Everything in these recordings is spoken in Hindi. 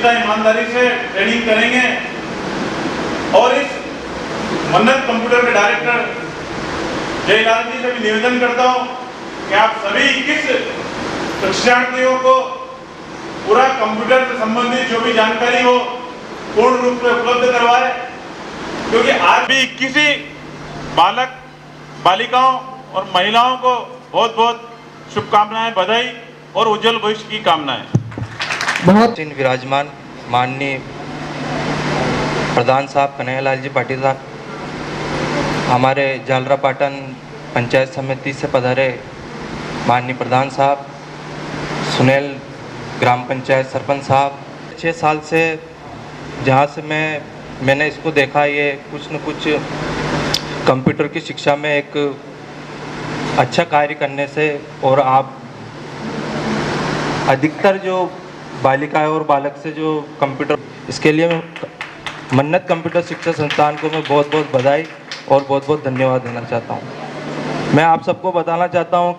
सच्चा ईमानदारी से ट्रेनिंग करेंगे। और इस मन्नत कंप्यूटर के डायरेक्टर जयलाल जी से भी निवेदन करता हूं कि आप सभी 21 शिक्षार्थियों को पूरा कंप्यूटर से संबंधित जो भी जानकारी हो पूर्ण रूप से उपलब्ध करवाए, क्योंकि आज भी 21 बालक बालिकाओं और महिलाओं को बहुत बहुत शुभकामनाएं, बधाई और उज्जवल भविष्य की कामनाएं। बहुत विराजमान माननीय प्रधान साहब कन्हैयालाल जी पाटिल साहब, हमारे जालरापाटन पंचायत समिति से पधारे माननीय प्रधान साहब, सुनेल ग्राम पंचायत सरपंच साहब। 6 साल से जहाँ से मैंने इसको देखा, ये कुछ न कुछ कंप्यूटर की शिक्षा में एक अच्छा कार्य करने से, और आप अधिकतर जो बालिकाएं और बालक से जो कंप्यूटर, इसके लिए मैं मन्नत कंप्यूटर शिक्षा संस्थान को मैं बहुत बहुत बधाई और बहुत बहुत धन्यवाद देना चाहता हूँ। मैं आप सबको बताना चाहता हूँ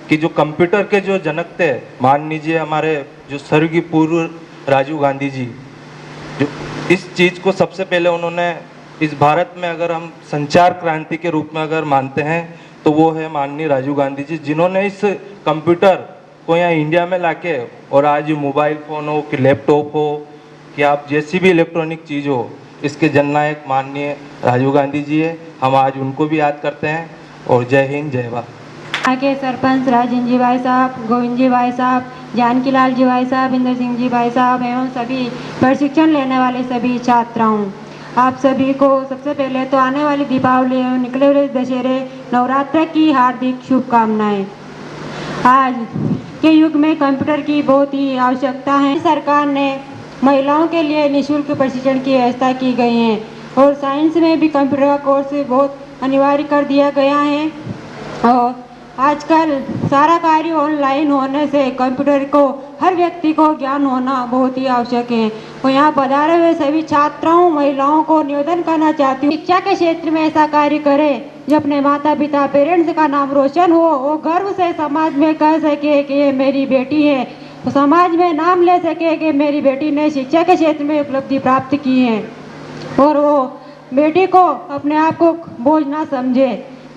कि जो कंप्यूटर के जो जनक थे, मान लीजिए हमारे जो स्वर्गीय पूर्व राजीव गांधी जी, जो इस चीज़ को सबसे पहले उन्होंने इस भारत में अगर हम संचार क्रांति के रूप में अगर मानते हैं तो वो है माननीय राजीव गांधी जी, जिन्होंने इस कंप्यूटर को यहाँ इंडिया में लाके, और आज मोबाइल फ़ोन हो कि लैपटॉप हो कि आप जैसी भी इलेक्ट्रॉनिक चीज़ हो, इसके जननायक माननीय राजीव गांधी जी है। हम आज उनको भी याद करते हैं। और जय हिंद, जय भारत। यहाँ के सरपंच राजेंद्र जी भाई साहब, गोविंद जी भाई साहब, जानकी लाल जी भाई साहब, इंद्र सिंह जी भाई साहब एवं सभी प्रशिक्षण लेने वाले सभी छात्राओं, आप सभी को सबसे पहले तो आने वाली दीपावली एवं निकले हुए दशहरे नवरात्र की हार्दिक शुभकामनाएं। आज के युग में कंप्यूटर की बहुत ही आवश्यकता है। सरकार ने महिलाओं के लिए निःशुल्क प्रशिक्षण की व्यवस्था की गई है और साइंस में भी कंप्यूटर का कोर्स बहुत अनिवार्य कर दिया गया है। और आजकल सारा कार्य ऑनलाइन होने से कंप्यूटर को हर व्यक्ति को ज्ञान होना बहुत ही आवश्यक है। और यहाँ पधारे हुए सभी छात्राओं, महिलाओं को निवेदन करना चाहती हूँ, शिक्षा के क्षेत्र में ऐसा कार्य करें जो अपने माता पिता, पेरेंट्स का नाम रोशन हो, वो गर्व से समाज में कह सके कि ये मेरी बेटी है, तो समाज में नाम ले सके कि मेरी बेटी ने शिक्षा के क्षेत्र में उपलब्धि प्राप्त की है। और वो बेटी को अपने आप को बोझ ना समझे,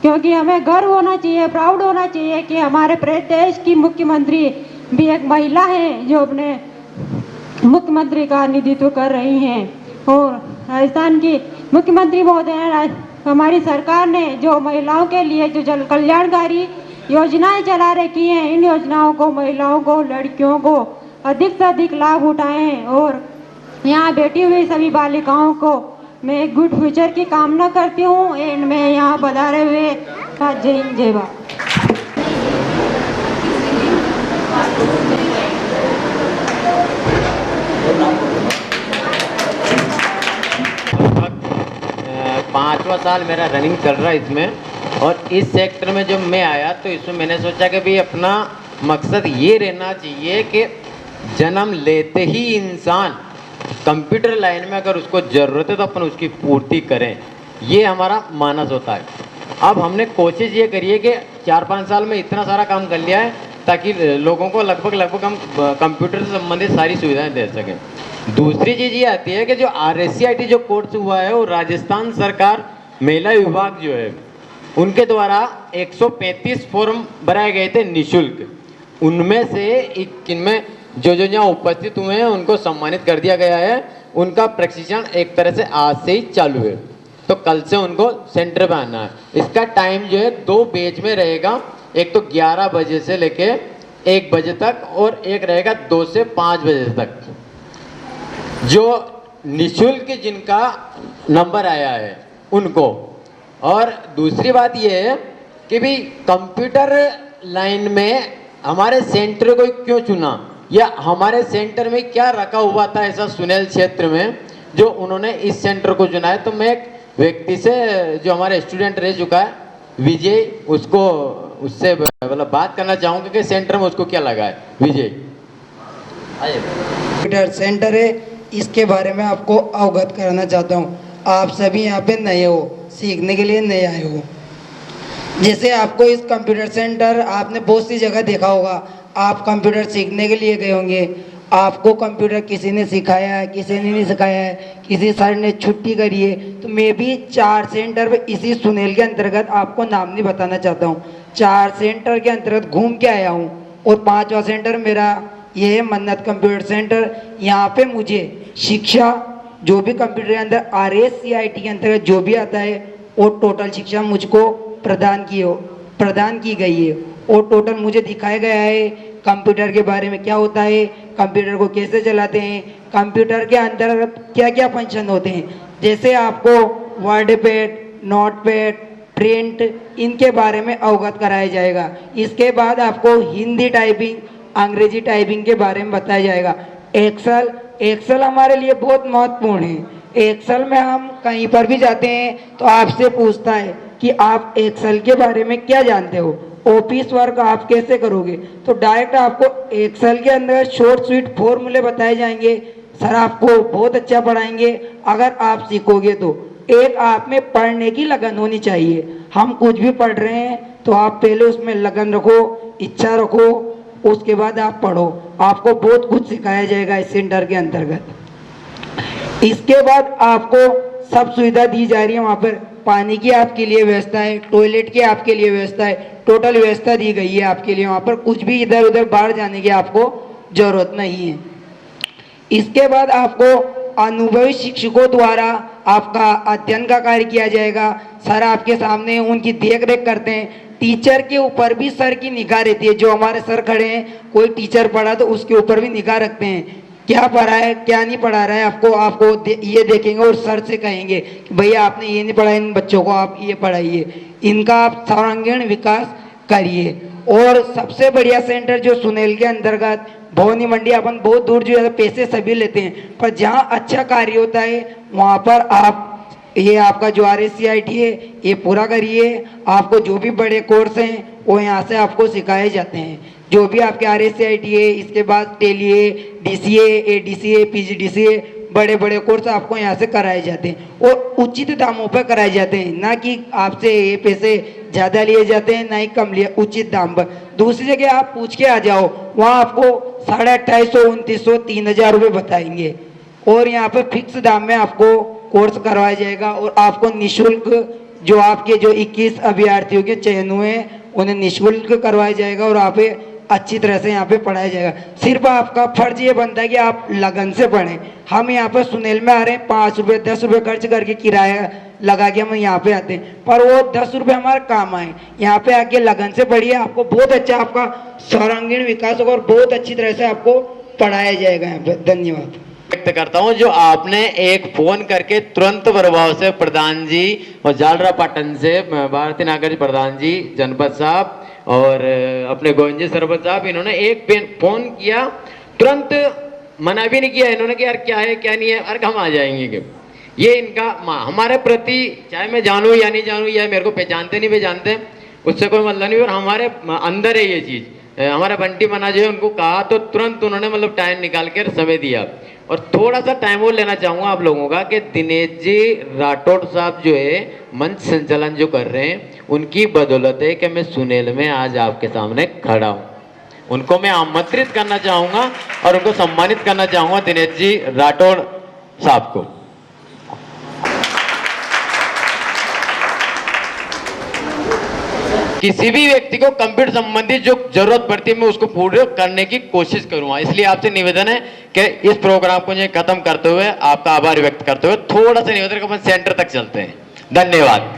क्योंकि हमें गर्व होना चाहिए, प्राउड होना चाहिए कि हमारे प्रदेश की मुख्यमंत्री भी एक महिला है जो अपने मुख्यमंत्री का नेतृत्व कर रही हैं। और राजस्थान की मुख्यमंत्री महोदय, हमारी सरकार ने जो महिलाओं के लिए जो जन कल्याणकारी योजनाएं चला रखी हैं, इन योजनाओं को महिलाओं को, लड़कियों को अधिक से अधिक लाभ उठाएं। और यहाँ बैठी हुई सभी बालिकाओं को मैं एक गुड फ्यूचर की कामना करती हूँ। एंड मैं यहाँ पधारे हुए जय हिंद, जय भारत। 5वां साल मेरा रनिंग चल रहा है इसमें। और इस सेक्टर में जब मैं आया तो इसमें मैंने सोचा कि भाई अपना मकसद ये रहना चाहिए कि जन्म लेते ही इंसान कंप्यूटर लाइन में अगर उसको ज़रूरत है तो अपन उसकी पूर्ति करें, ये हमारा मानस होता है। अब हमने कोशिश ये करी है कि 4-5 साल में इतना सारा काम कर लिया है ताकि लोगों को लगभग हम कंप्यूटर से संबंधित सारी सुविधाएं दे सकें। दूसरी चीज़ ये आती है कि जो RSCIT जो कोर्स हुआ है वो राजस्थान सरकार महिला विभाग जो है उनके द्वारा 135 फॉर्म भराए गए थे निःशुल्क। उनमें से इनमें जो यहाँ उपस्थित हुए हैं उनको सम्मानित कर दिया गया है। उनका प्रशिक्षण एक तरह से आज से ही चालू है, तो कल से उनको सेंटर पे आना है। इसका टाइम जो है 2 बैच में रहेगा, एक तो 11 बजे से लेके 1 बजे तक और एक रहेगा 2 से 5 बजे तक। जो निःशुल्क जिनका नंबर आया है उनको। और दूसरी बात ये है कि भाई कंप्यूटर लाइन में हमारे सेंटर को क्यों चुना, या हमारे सेंटर में क्या रखा हुआ था ऐसा सुनेल क्षेत्र में जो उन्होंने इस सेंटर को चुना है। तो मैं एक व्यक्ति से जो हमारे स्टूडेंट रह चुका है विजय, उससे मतलब बात करना चाहूँगा कि सेंटर में उसको क्या लगा है। विजय, कंप्यूटर सेंटर है, इसके बारे में आपको अवगत कराना चाहता हूँ। आप सभी यहाँ पे नए हो, सीखने के लिए नए आए हो। जैसे आपको इस कंप्यूटर सेंटर, आपने बहुत सी जगह देखा होगा, आप कंप्यूटर सीखने के लिए गए होंगे, आपको कंप्यूटर किसी ने सिखाया है, किसी ने नहीं सिखाया है, किसी सर ने छुट्टी करी है, तो मैं भी 4 सेंटर पे इसी सुनील के अंतर्गत आपको नाम नहीं बताना चाहता हूँ, 4 सेंटर के अंतर्गत घूम के आया हूँ। और 5वां सेंटर मेरा ये है मन्नत कंप्यूटर सेंटर। यहाँ पे मुझे शिक्षा जो भी कंप्यूटर के अंदर RSCIT के अंतर्गत जो भी आता है वो टोटल शिक्षा मुझको प्रदान की गई है। और टोटल मुझे दिखाया गया है कंप्यूटर के बारे में क्या होता है, कंप्यूटर को कैसे चलाते हैं, कंप्यूटर के अंतर्गत क्या क्या फंक्शन होते हैं। जैसे आपको word pad, note pad, print, इनके बारे में अवगत कराया जाएगा। इसके बाद आपको हिंदी टाइपिंग, अंग्रेजी टाइपिंग के बारे में बताया जाएगा। एक्सेल हमारे लिए बहुत महत्वपूर्ण है। एक्सेल में हम कहीं पर भी जाते हैं तो आपसे पूछता है कि आप एक्सेल के बारे में क्या जानते हो, ऑफिस वर्क आप कैसे करोगे, तो डायरेक्ट आपको एक्सेल के अंदर शॉर्ट स्वीट फॉर्मूले बताए जाएंगे। सर आपको बहुत अच्छा पढ़ाएंगे अगर आप सीखोगे तो। एक आप में पढ़ने की लगन होनी चाहिए। हम कुछ भी पढ़ रहे हैं तो आप पहले उसमें लगन रखो, इच्छा रखो, उसके बाद आप पढ़ो। आपको बहुत कुछ सिखाया जाएगा इस सेंटर के अंतर्गत। इसके बाद आपको सब सुविधा दी जा रही है। वहाँ पर पानी की आपके लिए व्यवस्था है, टॉयलेट की आपके लिए व्यवस्था है, टोटल व्यवस्था दी गई है आपके लिए। वहाँ पर कुछ भी इधर उधर बाहर जाने की आपको जरूरत नहीं है। इसके बाद आपको अनुभवी शिक्षकों द्वारा आपका अध्ययन का कार्य किया जाएगा। सर आपके सामने उनकी देख रेख करते हैं। टीचर के ऊपर भी सर की निगाह रहती है। जो हमारे सर खड़े हैं, कोई टीचर पढ़ा तो उसके ऊपर भी निगाह रखते हैं, क्या पढ़ा है क्या नहीं पढ़ा रहा है। आपको ये देखेंगे और सर से कहेंगे कि भैया आपने ये नहीं पढ़ा, इन बच्चों को आप ये पढ़ाइए, इनका आप सर्वांगीण विकास करिए। और सबसे बढ़िया सेंटर जो सुनील के अंतर्गत भवनी मंडी, अपन बहुत दूर जो है पैसे सभी लेते हैं, पर जहाँ अच्छा कार्य होता है वहाँ पर आप ये आपका जो RSCIT है ये पूरा करिए। आपको जो भी बड़े कोर्स हैं वो यहाँ से आपको सिखाए जाते हैं। जो भी आपके RSCIT है, इसके बाद टेली है, DCA, ADCA, PGDCA, बड़े बड़े कोर्स आपको यहाँ से कराए जाते हैं और उचित दामों पर कराए जाते हैं। ना कि आपसे ये पैसे ज़्यादा लिए जाते हैं, ना ही कम लिए, उचित दाम पर। दूसरी जगह आप पूछ के आ जाओ, वहाँ आपको 2850, 2900, 3000 रुपये बताएंगे। और यहाँ पर फिक्स दाम में आपको कोर्स करवाया जाएगा। और आपको निःशुल्क जो आपके जो 21 अभ्यर्थियों के चयन हुए हैं उन्हें निःशुल्क करवाया जाएगा और आप अच्छी तरह से यहाँ पे पढ़ाया जाएगा। सिर्फ आपका फर्ज ये बनता है कि आप लगन से पढ़ें। हम यहाँ पर सुनील में आ रहे हैं, 5 रुपये 10 रुपये खर्च करके किराया लगा के हम यहाँ पे आते हैं, पर वो 10 रुपये हमारे काम आए। यहाँ पे आके लगन से पढ़िए, आपको बहुत अच्छा आपका सर्वांगीण विकास होगा और बहुत अच्छी तरह से आपको पढ़ाया जाएगा यहाँ पे। धन्यवाद व्यक्त करता हूं जो आपने एक फोन करके तुरंत प्रभाव से प्रधान जी और जालरा पाटन से भारतीय नागरिक प्रधान जी, जनपद साहब और अपने गोविंद जी सरपंच साहब, इन्होंने एक फोन किया, तुरंत मना भी नहीं किया इन्होंने कि यार क्या है क्या नहीं है, अरे हम आ जाएंगे। कि ये इनका हमारे प्रति, चाहे मैं जानूं या नहीं जानूं या मेरे को पहचानते नहीं पहचानते, उससे कोई मतलब नहीं। और हमारे अंदर है ये चीज़। हमारा बंटी मना जो है उनको कहा तो तुरंत उन्होंने मतलब टाइम निकाल कर समय दिया। और थोड़ा सा टाइम और लेना चाहूँगा आप लोगों का कि दिनेश जी राठौड़ साहब जो है मंच संचालन जो कर रहे हैं, उनकी बदौलत है कि मैं सुनेल में आज आपके सामने खड़ा हूँ। उनको मैं आमंत्रित करना चाहूँगा और उनको सम्मानित करना चाहूँगा, दिनेश जी राठौड़ साहब को। किसी भी व्यक्ति को कंप्यूटर संबंधी जो जरूरत पड़ती है मैं उसको पूर्ण करने की कोशिश करूंगा। इसलिए आपसे निवेदन है कि इस प्रोग्राम को खत्म करते हुए आपका आभार व्यक्त करते हुए थोड़ा सा निवेदन अपन सेंटर तक चलते हैं। धन्यवाद।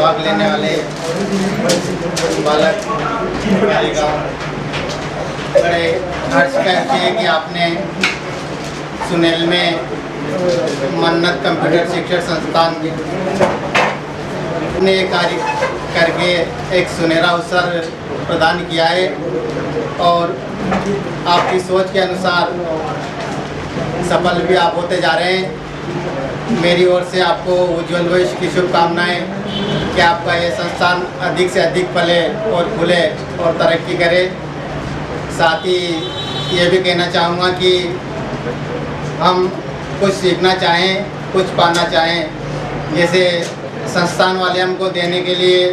भाग लेने वाले बालक बालिका बड़े हर्ष का विषय है कि आपने सुनेल में मन्नत कंप्यूटर शिक्षण संस्थान ने कार्य करके एक सुनहरा अवसर प्रदान किया है और आपकी सोच के अनुसार सफल भी आप होते जा रहे हैं। मेरी ओर से आपको उज्जवल भविष्य की शुभकामनाएं कि आपका ये संस्थान अधिक से अधिक फले और खुले और तरक्की करे। साथ ही ये भी कहना चाहूँगा कि हम कुछ सीखना चाहें, कुछ पाना चाहें, जैसे संस्थान वाले हमको देने के लिए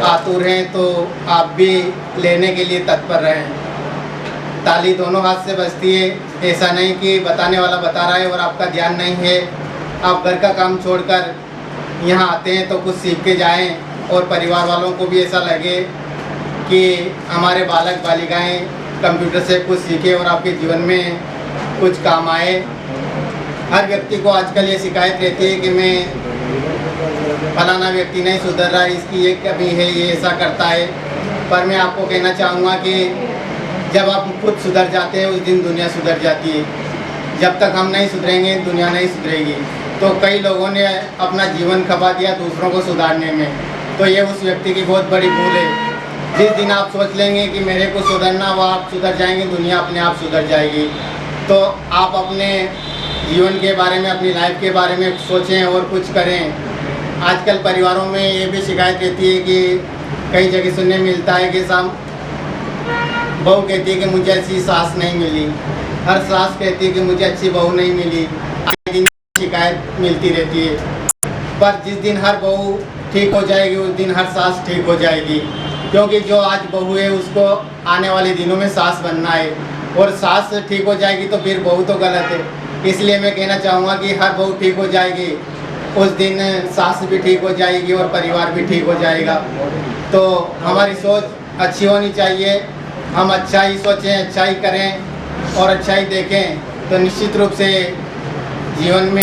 आतुर हैं तो आप भी लेने के लिए तत्पर रहें। ताली दोनों हाथ से बजती है, ऐसा नहीं कि बताने वाला बता रहा है और आपका ध्यान नहीं है। आप घर का काम छोड़कर यहाँ आते हैं तो कुछ सीख के जाएँ और परिवार वालों को भी ऐसा लगे कि हमारे बालक बालिकाएँ कंप्यूटर से कुछ सीखे और आपके जीवन में कुछ काम आए। हर व्यक्ति को आजकल ये शिकायत रहती है कि मैं फलाना व्यक्ति नहीं सुधर रहा, इसकी ये कमी है, ये ऐसा करता है। पर मैं आपको कहना चाहूँगा कि जब आप खुद सुधर जाते हैं उस दिन दुनिया सुधर जाती है। जब तक हम नहीं सुधरेंगे दुनिया नहीं सुधरेगी। तो कई लोगों ने अपना जीवन खपा दिया दूसरों को सुधारने में, तो ये उस व्यक्ति की बहुत बड़ी भूल है। जिस दिन आप सोच लेंगे कि मेरे को सुधरना, वो आप सुधर जाएंगे, दुनिया अपने आप सुधर जाएगी। तो आप अपने जीवन के बारे में, अपनी लाइफ के बारे में सोचें और कुछ करें। आजकल परिवारों में ये भी शिकायत रहती है कि कई जगह सुनने मिलता है कि साहब बहू कहती है कि मुझे अच्छी सास नहीं मिली, हर सास कहती है कि मुझे अच्छी बहू नहीं मिली। आए दिन शिकायत मिलती रहती है। पर जिस दिन हर बहू ठीक हो जाएगी उस दिन हर सास ठीक हो जाएगी, क्योंकि जो आज बहू है उसको आने वाले दिनों में सास बनना है और सास ठीक हो जाएगी तो फिर बहू तो गलत है। इसलिए मैं कहना चाहूँगा कि हर बहू ठीक हो जाएगी उस दिन सास भी ठीक हो जाएगी और परिवार भी ठीक हो जाएगा। तो हमारी सोच अच्छी होनी चाहिए, हम अच्छा ही सोचें, अच्छा ही करें और अच्छा ही देखें, तो निश्चित रूप से जीवन में